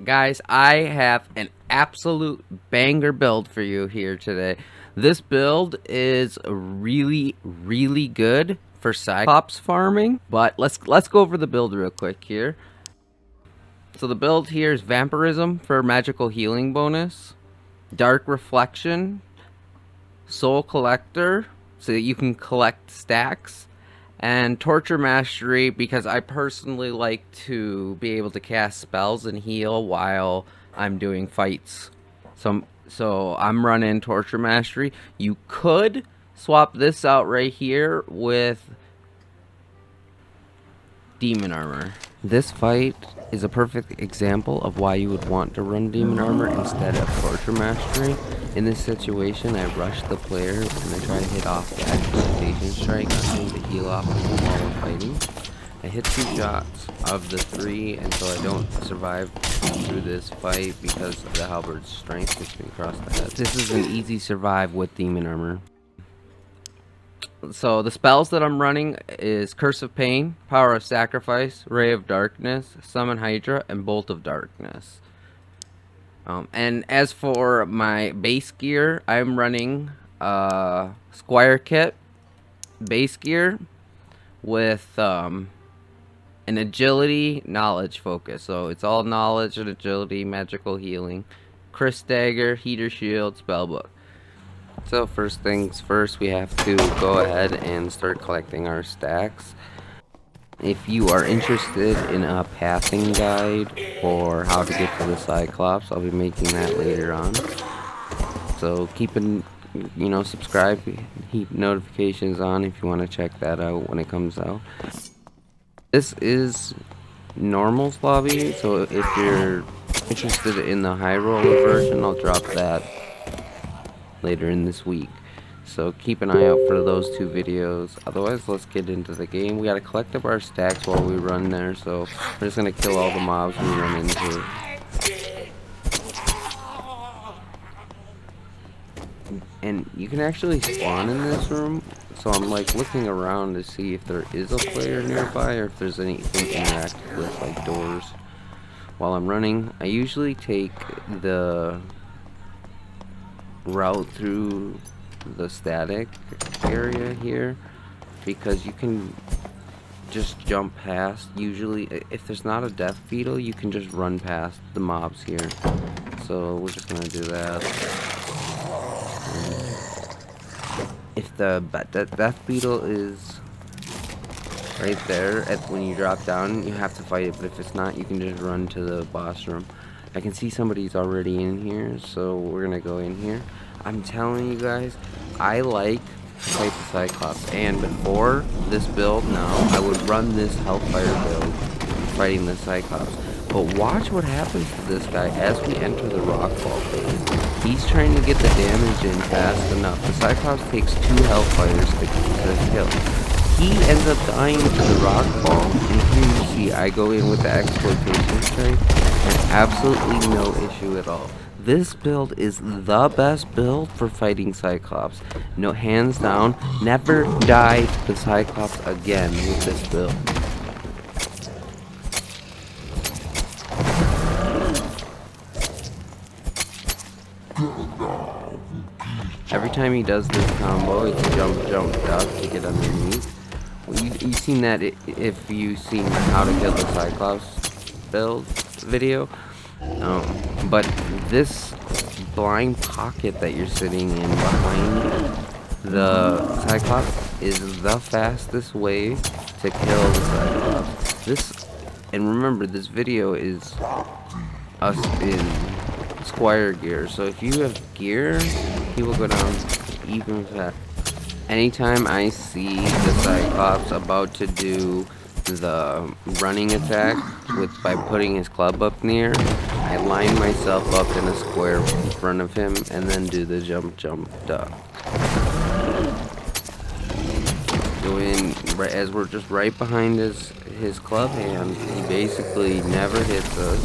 Guys, I have an absolute banger build for you here today. This build is really good for Cyclops farming, but let's go over the build real quick here. So the build here is Vampirism for magical healing bonus, Dark Reflection, Soul Collector so that you can collect stacks, and Torture Mastery because I personally like to be able to cast spells and heal while I'm doing fights. So I'm running Torture Mastery. You could swap this out right here with Demon Armor. This fight is a perfect example of why you would want to run Demon Armor instead of Torture Mastery. In this situation, I rush the player and I try to hit off the Exploitation Strike on him to heal off him while we're fighting. I hit 2 shots of the 3, and so I don't survive through this fight because the halberd's strength hits me across the head. This is an easy survive with Demon Armor. So the spells that I'm running is Curse of Pain, Power of Sacrifice, Ray of Darkness, Summon Hydra, and Bolt of Darkness. And as for my base gear, I'm running Squire Kit base gear with an agility knowledge focus. So it's all knowledge and agility, magical healing, Chris Dagger, Heater Shield, Spellbook. So first things first, we have to go ahead and start collecting our stacks. If you are interested in a pathing guide for how to get to the Cyclops, I'll be making that later on. So keep in, subscribe, keep notifications on if you want to check that out when it comes out. This is Normal's lobby, so if you're interested in the high roller version, I'll drop that later in this week. So keep an eye out for those 2 videos. Otherwise, let's get into the game. We gotta collect up our stacks while we run there, so we're just gonna kill all the mobs we run into. And you can actually spawn in this room, so I'm like looking around to see if there is a player nearby or if there's anything interactive with, like doors. While I'm running, I usually take the route through the static area here because you can just jump past. Usually if there's not a death beetle, you can just run past the mobs here, so we're just gonna do that. If the death beetle is right there when you drop down, you have to fight it, but if it's not, you can just run to the boss room. I can see somebody's already in here, so we're gonna go in here. I'm telling you guys, I like to fight the Cyclops, and before this build now, I would run this Hellfire build fighting the Cyclops. But watch what happens to this guy as we enter the rockfall phase. He's trying to get the damage in fast enough. The Cyclops takes 2 Hellfires to kill. He ends up dying to the rockfall, and here you see I go in with the Exploitation Strike, and absolutely no issue at all. This build is the best build for fighting Cyclops. No, hands down, never die to the Cyclops again with this build. Every time he does this combo, it's jump, duck to get underneath. Well, you've seen that if you've seen how to kill the Cyclops build video. But this blind pocket that you're sitting in behind the Cyclops is the fastest way to kill the Cyclops. And remember, this video is us in Squire gear, so if you have gear, he will go down even faster. Anytime I see the Cyclops about to do the running attack by putting his club up near, I line myself up in a square in front of him and then do the jump duck. Go in as we're just right behind his club hand. He basically never hits us.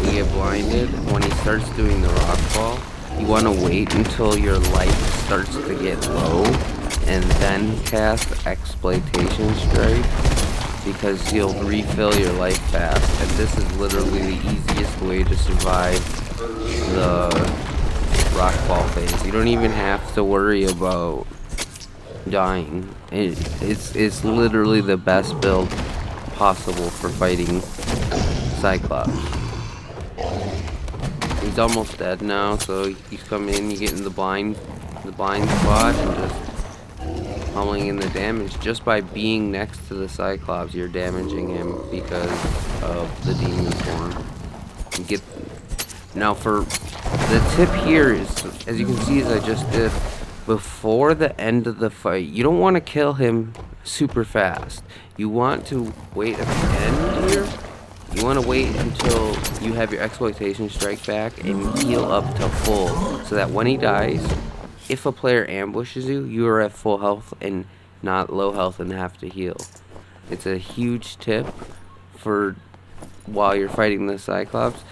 We get blinded. When he starts doing the rockfall, you want to wait until your life starts to get low and then cast Exploitation Strike because you'll refill your life fast, and this is literally the easiest way to survive the rockfall phase. You don't even have to worry about dying. It's literally the best build possible for fighting Cyclops. He's almost dead now, so you come in, you get in the blind spot, and just pummeling in the damage. Just by being next to the Cyclops, you're damaging him because of the demon form. Now for the tip here is, as you can see, as I just did, before the end of the fight, you don't want to kill him super fast. You want to wait at the end here. You want to wait until you have your exploitation strike back and heal up to full, so that when he dies, if a player ambushes you, you are at full health and not low health and have to heal. It's a huge tip for while you're fighting the Cyclops.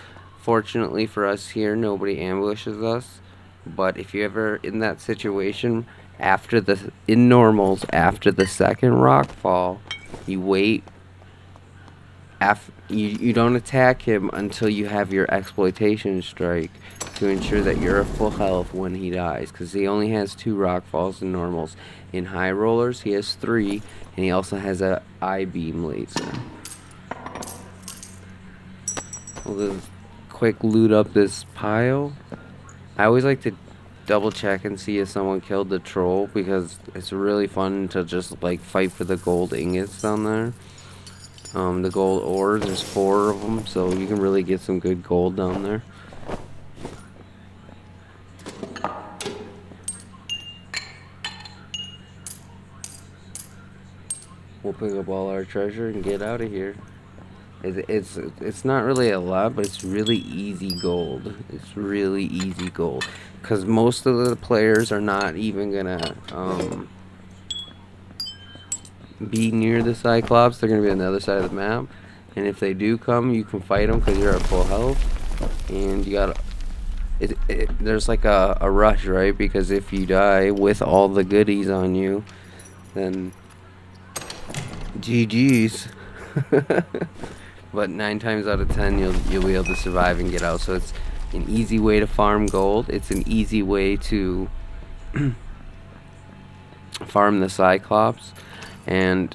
Fortunately for us here, nobody ambushes us. But if you're ever in that situation, in normals, after the second rock fall, you wait. You don't attack him until you have your exploitation strike to ensure that you're at full health when he dies, because he only has 2 rock falls in normals. In high rollers, he has 3, and he also has a I-beam laser. We'll just quick loot up this pile. I always like to double check and see if someone killed the troll, because it's really fun to just like fight for the gold ingots down there. The gold ores, there's 4 of them, so you can really get some good gold down there. We'll pick up all our treasure and get out of here. It's not really a lot, but it's really easy gold. It's really easy gold, because most of the players are not even gonna be near the Cyclops. They're gonna be on the other side of the map, and if they do come, you can fight them because you're at full health, and you gotta. There's like a rush, right? Because if you die with all the goodies on you, then GG's. But 9 times out of 10, you'll be able to survive and get out. So it's an easy way to farm gold. It's an easy way to farm the Cyclops. And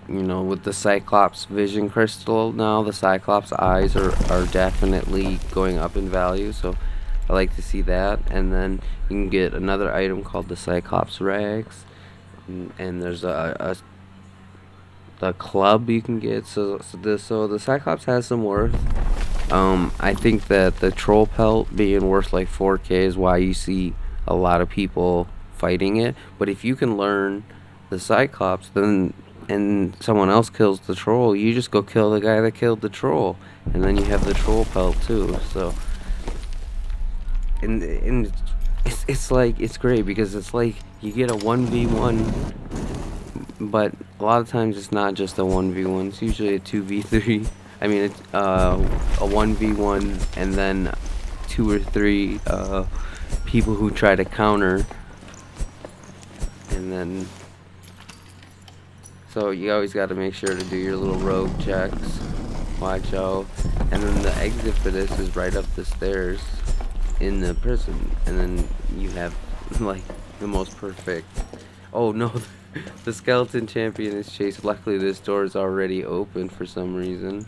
you know, with the Cyclops vision crystal now, the Cyclops eyes are definitely going up in value. So I like to see that. And then you can get another item called the Cyclops rags, and there's the club you can get. So the Cyclops has some worth. I think that the troll pelt being worth like 4K is why you see a lot of people fighting it. But if you can learn the Cyclops, then and someone else kills the troll, you just go kill the guy that killed the troll, and then you have the troll pelt too. So and it's like, it's great because it's like you get a 1v1, but a lot of times it's not just a 1v1, it's usually a 2v3. I mean, it's a 1v1 and then 2 or 3 people who try to counter, and then so you always got to make sure to do your little rogue checks, watch out. And then the exit for this is right up the stairs in the prison, and then you have like the most perfect. Oh no, the skeleton champion is chased. Luckily this door is already open for some reason.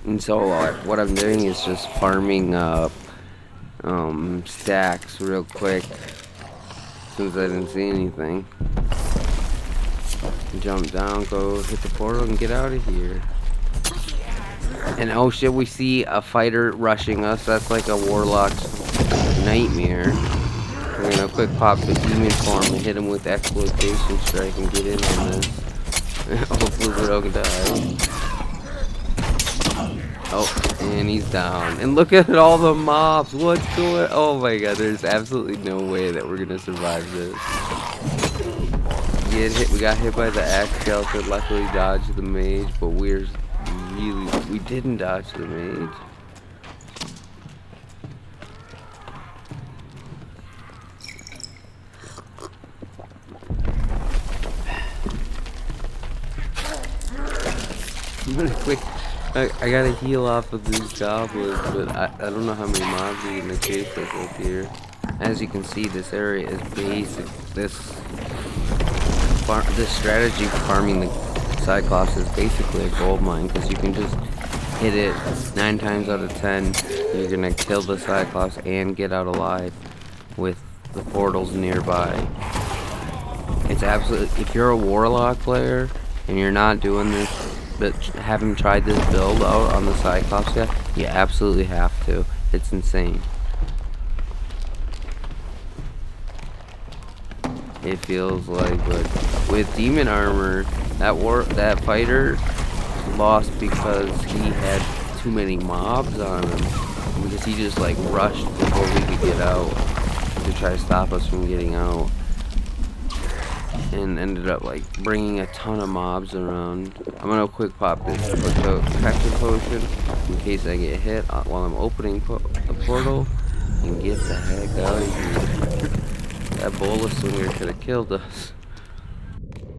And so what I'm doing is just farming stacks real quick, since I didn't see anything. Jump down, go hit the portal, and get out of here. And oh shit, we see a fighter rushing us. That's like a Warlock's nightmare. We're gonna quick pop the demon form and hit him with exploitation strike and get in on this. Hopefully we don't die. Oh, and he's down. And look at all the mobs. What's going? Oh my god, there's absolutely no way that we're gonna survive this. We got hit by the axe skeleton. Luckily dodged the mage, but we didn't dodge the mage. I'm gonna quick. I gotta heal off of these goblins, but I don't know how many mobs are gonna chase us up here. As you can see, this area is basic. This strategy for farming the Cyclops is basically a gold mine, because you can just hit it 9 times out of 10. You're gonna kill the Cyclops and get out alive with the portals nearby. It's absolutely, if you're a Warlock player and you're not doing this, but haven't tried this build out on the Cyclops yet, you absolutely have to. It's insane. It feels like, but with demon armor, that fighter lost because he had too many mobs on him. Because he just like rushed before we could get out to try to stop us from getting out. And ended up like bringing a ton of mobs around. I'm gonna quick pop this protection potion in case I get hit while I'm opening the portal and get the heck out of here. That bola swinger could have killed us.